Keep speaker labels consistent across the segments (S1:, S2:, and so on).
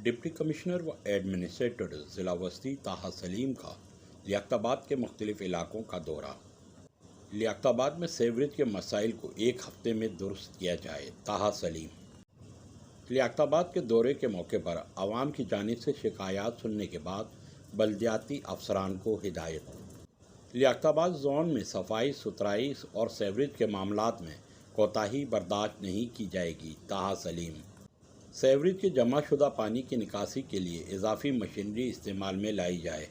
S1: Deputy commissioner و administrator ضلع وسطی طاہر سلیم کا لیاقت آباد کے مختلف علاقوں کا دورہ۔ لیاقت آباد میں سیوریج کے مسائل کو ایک ہفتے میں درست کیا جائے: طاہر سلیم۔ لیاقت آباد کے دورے کے موقع پر عوام کی جانب سے شکایات سننے کے بعد بلدیاتی افسران کو ہدایت۔ لیاقت آباد زون میں صفائی ستھرائی اور سیوریج کے معاملات میں کوتاہی برداشت نہیں کی جائے گی: طاہر سلیم۔ سیوریج کے جمع شدہ پانی کی نکاسی کے لیے اضافی مشینری استعمال میں لائی جائے۔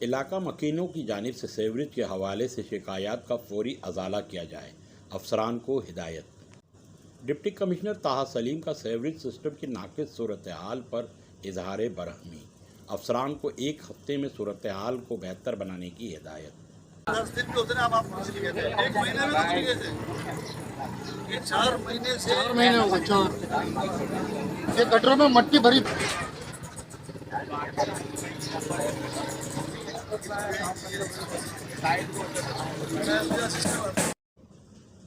S1: علاقہ مکینوں کی جانب سے سیوریج کے حوالے سے شکایات کا فوری ازالہ کیا جائے: افسران کو ہدایت۔ ڈپٹی کمشنر طاہر سلیم کا سیوریج سسٹم کی ناقص صورتحال پر اظہار برہمی۔ افسران کو ایک ہفتے میں صورتحال کو بہتر بنانے کی ہدایت۔
S2: 10 دن کے ہوتے ہیں، آپ پوچھ لیے تھے 1 مہینے میں تو لیے تھے، یہ 4 مہینے سے
S3: 4 مہینے ہو گئے۔ 4 یہ گٹروں میں مٹی بھری۔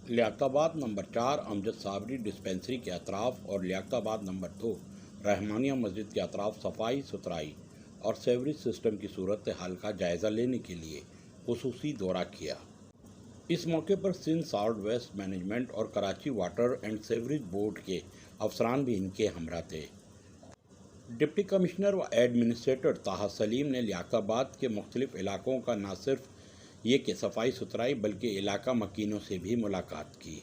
S1: لیاقت آباد نمبر 4 امجد صابری ڈسپنسری کے اطراف اور لیاقت آباد نمبر 2 رحمانیہ مسجد کے اطراف صفائی ستھرائی اور سیوریج سسٹم کی صورتحال کا جائزہ لینے کے لیے خصوصی دورہ کیا۔ اس موقع پر سندھ سالٹ ویسٹ مینجمنٹ اور Karachi water and sewerage board کے افسران بھی ان کے ہمراہ تھے۔ ڈپٹی کمشنر و ایڈمنسٹریٹر طاہر سلیم نے لیاقت آباد کے مختلف علاقوں کا نہ صرف یہ کہ صفائی ستھرائی بلکہ علاقہ مکینوں سے بھی ملاقات کی،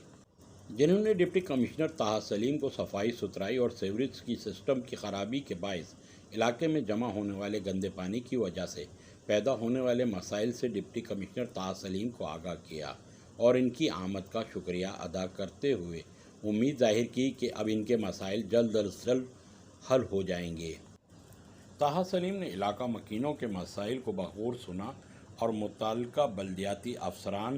S1: جنہوں نے ڈپٹی کمشنر طاہر سلیم کو صفائی ستھرائی اور سیوریج کی سسٹم کی خرابی کے باعث علاقے میں جمع ہونے والے گندے پانی کی وجہ سے پیدا ہونے والے مسائل سے ڈپٹی کمشنر طاہر سلیم کو آگاہ کیا اور ان کی آمد کا شکریہ ادا کرتے ہوئے امید ظاہر کی کہ اب ان کے مسائل جلد از جلد حل ہو جائیں گے۔ طاہر سلیم نے علاقہ مکینوں کے مسائل کو بغور سنا اور متعلقہ بلدیاتی افسران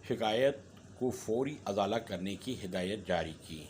S1: شکایت کو فوری ازالہ کرنے کی ہدایت جاری کی۔